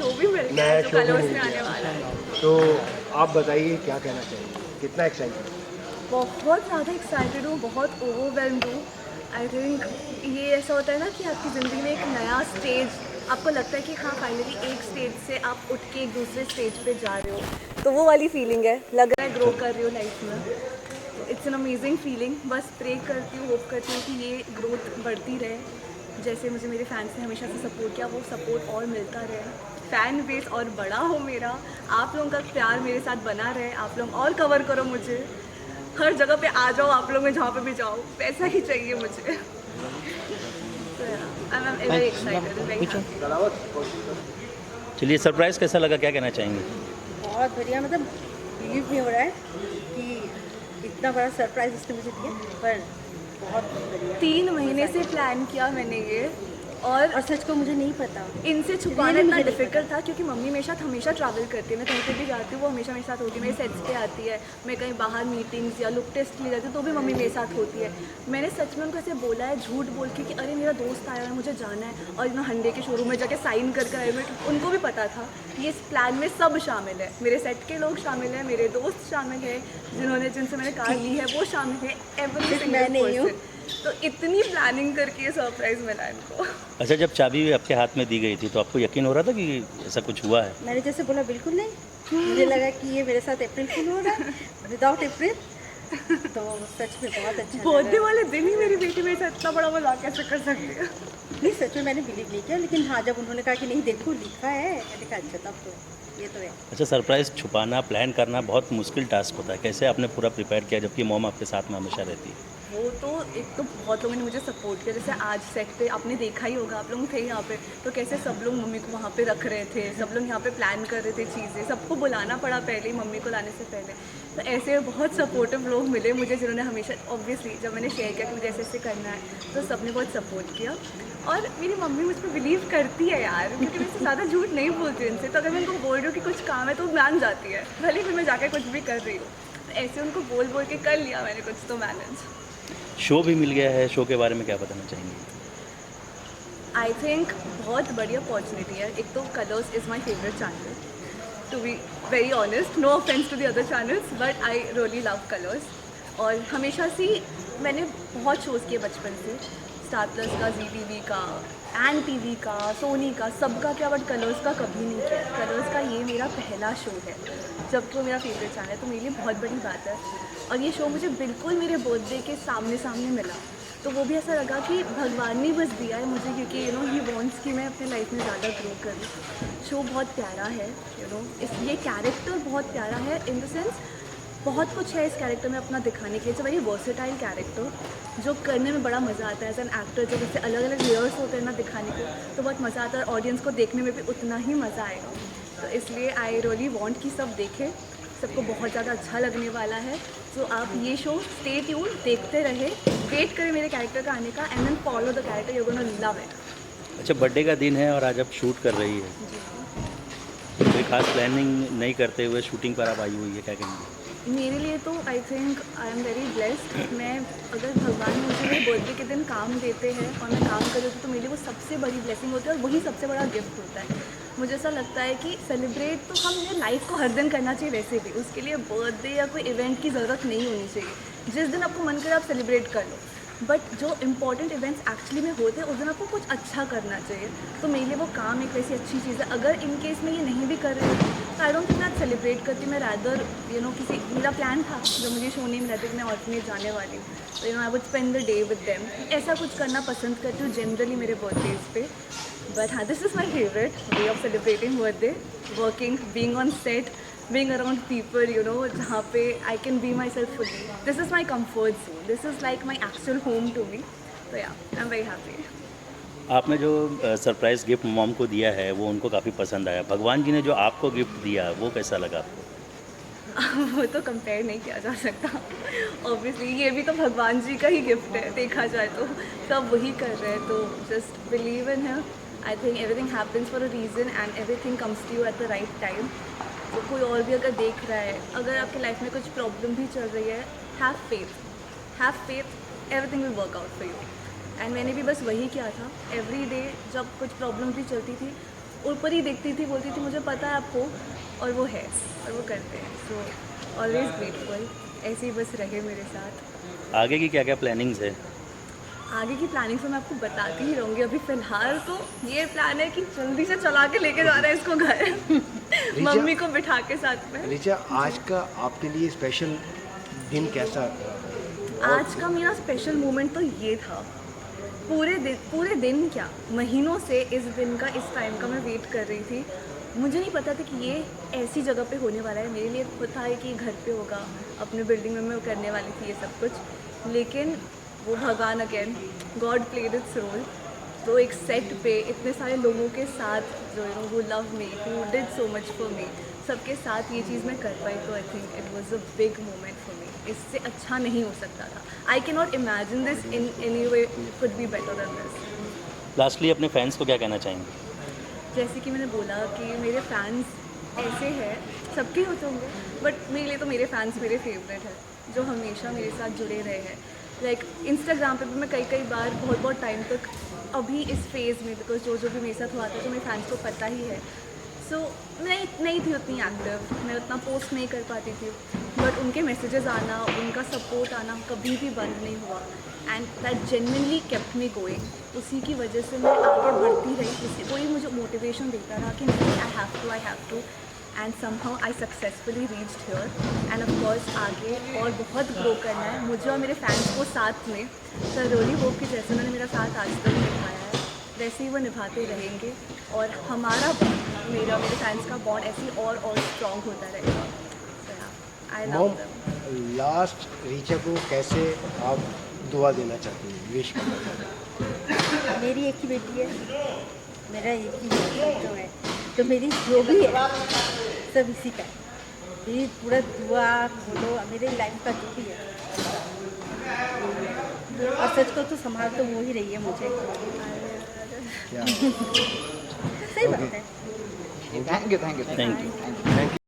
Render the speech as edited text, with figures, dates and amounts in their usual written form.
Show भी मिल गया नया है जो शो भी कलर्स मिल में आने गया। वाला है। तो आप बताइए क्या कहना चाहेंगे, कितना एक्साइटेड? बहुत ज़्यादा एक्साइटेड हूँ, बहुत ओवरवेल्म्ड हूँ। आई थिंक ये ऐसा होता है ना कि आपकी ज़िंदगी में एक नया स्टेज आपको लगता है कि हाँ फाइनली एक स्टेज से आप उठ के एक दूसरे स्टेज पे जा रहे हो, तो वो वाली फीलिंग है, लग रहा है ग्रो कर रही हो लाइफ में। It's an amazing feeling. बस प्रे करती हूँ, होप करती हूँ कि ये ग्रोथ बढ़ती रहे। जैसे मुझे मेरे फैंस ने हमेशा से सपोर्ट किया, वो सपोर्ट और मिलता रहे, फ़ैन बेस और बड़ा हो मेरा, आप लोगों का प्यार मेरे साथ बना रहे, आप लोग और कवर करो मुझे, हर जगह पे आ जाओ आप लोग, मैं जहाँ पे भी जाओ वैसा ही चाहिए मुझे। I am very excited, very happy. चलिए, सरप्राइज़ कैसा लगा, क्या कहना चाहेंगे? बहुत बढ़िया, मतलब बिलीव नहीं हो रहा है कि इतना बड़ा सरप्राइज़ उसने मुझे दिया, पर बहुत बढ़िया। 3 महीने से प्लान किया मैंने ये, और सच को मुझे नहीं पता, इनसे छुपाना Really इतना मुझे नहीं डिफिकल्ट था क्योंकि मम्मी मेरे साथ हमेशा ट्रैवल करती है, मैं कहीं पे भी जाती हूँ वो हमेशा मेरे साथ होती है, मेरे सेट्स पे आती है, मैं कहीं बाहर मीटिंग्स या लुक टेस्ट के लिए जाती हूँ तो भी मम्मी मेरे साथ होती है। मैंने सच में उनको ऐसे बोला है झूठ बोल के कि अरे मेरा दोस्त आया है मुझे जाना है, और हंडे के शोरूम में जाके साइन करके आए हुए। उनको भी पता था कि इस प्लान में सब शामिल है, मेरे सेट के लोग शामिल हैं, मेरे दोस्त शामिल है, जिनसे मैंने कार ली है वो शामिल है, एवरी सिंगल पर्सन। तो इतनी प्लानिंग करके ये सरप्राइज़ मिला इनको। अच्छा, जब चाबी आपके हाथ में दी गई थी तो आपको यकीन हो रहा था कि ऐसा कुछ हुआ है? मैंने जैसे बोला बिल्कुल नहीं, मुझे लगा कि ये मेरे साथ अप्रैल फूल हो रहा है विदाउट अप्रैल। तो सच में बहुत अच्छा बर्थडे लगा। वाले दिन ही मेरी बेटी मेरे साथ इतना बड़ा मजाक कैसे कर सकती है। नहीं, सच में मैंने बिलीव नहीं किया, लेकिन हाँ जब उन्होंने कहा कि नहीं देखो लिखा है, मैंने कहा अच्छा तब तो ये तो है। अच्छा, सरप्राइज़ छुपाना, प्लान करना बहुत मुश्किल टास्क होता है, कैसे आपने पूरा प्रिपेयर किया जबकि मॉम आपके साथ में हमेशा रहती है? वो तो एक तो बहुत लोगों ने मुझे सपोर्ट किया, जैसे आज सेट पे आपने देखा ही होगा, आप लोग थे यहाँ पे, तो कैसे सब लोग मम्मी को वहाँ पे रख रहे थे, सब लोग यहाँ पे प्लान कर रहे थे चीज़ें, सबको बुलाना पड़ा पहले ही मम्मी को लाने से पहले। तो ऐसे बहुत सपोर्टिव लोग मिले मुझे जिन्होंने हमेशा, ऑब्वियसली जब मैंने शेयर किया कि मुझे ऐसे ऐसे करना है तो सबने बहुत सपोर्ट किया। और मेरी मम्मी मुझ पर बिलीव करती है यार, क्योंकि मैं इससे ज़्यादा झूठ नहीं बोलती उनसे, तो अगर मैं उनको बोल रही हूँ कि कुछ काम है तो वो मान जाती है, भले फिर मैं जाकर कुछ भी कर रही हूँ। तो ऐसे उनको बोल बोल के कर लिया मैंने कुछ तो मैनेज। शो भी मिल गया है, शो के बारे में क्या बताना चाहेंगे? आई थिंक बहुत बड़ी अपॉर्चुनिटी है। एक तो Colors is my favourite channel, to be very honest, no offence to the other channels, but I really love Colors. और हमेशा से मैंने बहुत शोज़ किए बचपन से, स्टार प्लस का, जी टीवी का, एन टीवी का, सोनी का, सबका क्या, बट कलर्स का कभी नहीं किया। कलर्स का ये मेरा पहला शो है, जबकि वो मेरा फेवरेट चैनल है, तो मेरे लिए बहुत बड़ी बात है। और ये शो मुझे बिल्कुल मेरे बर्थडे के सामने सामने मिला, तो वो भी ऐसा लगा कि भगवान ने बस दिया है मुझे, क्योंकि ही वॉन्ट्स कि मैं अपने लाइफ में ज़्यादा ग्रो करूँ। शो बहुत प्यारा है, ये कैरेक्टर बहुत प्यारा है, इन द सेंस बहुत कुछ है इस कैरेक्टर में अपना दिखाने के लिए। It's a very versatile character जो करने में बड़ा मज़ा आता है एज एन एक्टर। जब इससे अलग अलग लेयर्स होते हैं ना दिखाने को, तो बहुत मज़ा आता है, और ऑडियंस को देखने में भी उतना ही मज़ा आएगा। तो इसलिए आई रियली वांट कि सब देखें, सबको बहुत ज़्यादा अच्छा लगने वाला है। तो आप ये शो स्टे ट्यून, देखते रहे, वेट करें मेरे कैरेक्टर का आने का, and then follow the character, you gonna love it. अच्छा, बर्थडे का दिन है और आज आप शूट कर रही है, कोई खास प्लानिंग नहीं करते हुए शूटिंग पर आप आई हुई है, क्या कहेंगे? मेरे लिए तो I think I am very blessed. मैं, अगर भगवान मुझे मेरे बर्थडे के दिन काम देते हैं और मैं काम कर रही हूँ तो मेरे लिए वो सबसे बड़ी ब्लेसिंग होती है, और वही सबसे बड़ा गिफ्ट होता है। मुझे ऐसा लगता है कि सेलिब्रेट तो हमें लाइफ को हर दिन करना चाहिए, वैसे भी उसके लिए बर्थडे या कोई इवेंट की ज़रूरत नहीं होनी चाहिए। जिस दिन आपको मन करे आप सेलिब्रेट कर लो, बट जो इम्पॉर्टेंट इवेंट्स एक्चुअली में होते हैं उस दिन आपको कुछ अच्छा करना चाहिए। तो मेरे लिए वो काम एक वैसी अच्छी चीज़ है। अगर इन केस में ये नहीं भी कर रही हूँ तो आई डोंट थिंक मैं आज सेलिब्रेट करती, मैं रैदर किसी, मेरा प्लान था जब मुझे शो नहीं मिला था कि मैं ऑर्फनेज जाने वाली हूँ, तो I would spend the day with them. ऐसा कुछ करना पसंद करती हूँ जनरली मेरे बर्थडेज पे। बट हाँ, this is my favourite way of celebrating birthday, working, being on set, being around people, जहाँ पे I can be myself fully. This is my comfort zone. This is like my actual home to me. So yeah, I'm very happy. आपने जो surprise gift mom को दिया है वो उनको काफ़ी पसंद आया, भगवान जी ने जो आपको गिफ्ट दिया वो कैसा लगा आपको? वो तो कंपेयर नहीं किया जा सकता। ऑब्वियसली ये भी तो भगवान जी का ही गिफ्ट है, देखा जाए तो सब वही कर रहे हैं, तो just believe in him. I think everything happens for a reason and everything comes to you at the right time. तो कोई और भी अगर देख रहा है, अगर आपकी लाइफ में कुछ प्रॉब्लम भी चल रही है, have faith, everything will work out for you. And मैंने भी बस वही किया था। एवरी डे जब कुछ प्रॉब्लम भी चलती थी ऊपर ही देखती थी, बोलती थी मुझे पता है आप हो, और वो है और वो करते हैं। सो ऑलवेज ग्रेटफुल, ऐसे ही बस रहे मेरे साथ। आगे की क्या क्या प्लानिंग्स है? आगे की प्लानिंग तो मैं आपको बताती ही रहूँगी। अभी फ़िलहाल तो ये प्लान है कि जल्दी से चला के लेके जा रहे हैं इसको घर मम्मी को बिठा के साथ में। ऋचा, आज का आपके लिए स्पेशल दिन कैसा? आज का मेरा स्पेशल मोमेंट तो ये था। पूरे दिन क्या, महीनों से इस दिन का, इस टाइम का मैं वेट कर रही थी। मुझे नहीं पता था कि ये ऐसी जगह पे होने वाला है। मेरे लिए पता है कि घर पे होगा, अपने बिल्डिंग में मैं करने वाली थी ये सब कुछ, लेकिन वो भगवान again, God played its role. तो एक सेट पे इतने सारे लोगों के साथ जो you know who love me, who did so much for me, सबके साथ ये चीज़ मैं कर पाई, तो I think it was a big moment for me. इससे अच्छा नहीं हो सकता था। I can not imagine this in any way could be better than this. Lastly अपने फैंस को क्या कहना चाहेंगे? जैसे कि मैंने बोला कि मेरे फैंस ऐसे हैं, सबके होते होंगे, बट मेरे लिए तो मेरे फैंस मेरे फेवरेट हैं, जो हमेशा मेरे साथ जुड़े रहे हैं। लाइक इंस्टाग्राम पे भी मैं कई बार बहुत टाइम तक, अभी इस फेज़ में, बिकॉज जो भी मेरे साथ हुआ था, जो मेरे फैंस को पता ही है, सो मैं नहीं थी उतनी एक्टिव, मैं उतना पोस्ट नहीं कर पाती थी, बट उनके मैसेजेस आना, उनका सपोर्ट आना कभी भी बंद नहीं हुआ, and that genuinely kept me going. उसी की वजह से मैं आगे बढ़ती रही। कोई मुझे मोटिवेशन देता रहा कि नहीं, I have to, and somehow I successfully reached here. And of course आगे और बहुत ग्रो करना है मुझे और मेरे फैंस को साथ में। सो रियली होप कि जैसे उन्होंने मेरा साथ आज तक निभाया है, वैसे ही वो निभाते रहेंगे, और हमारा बॉन्ड, मेरा मेरे फैंस का बॉन्ड ऐसे ही और स्ट्रॉन्ग होता रहेगा। I love mom, them. Last Richa को कैसे आप दुआ देना चाहती हैं, विश करना चाहती हैं? मेरी एक ही बेटी है, मेरा एक ही बच्चा है, तो मेरी जो भी है सब इसी का है। मेरी पूरा दुआ बोलो, मेरी लाइफ का जो भी है, और सच को तो संभाल तो वो ही रही है मुझे। क्या? सही बात है। Thank you. Thank you.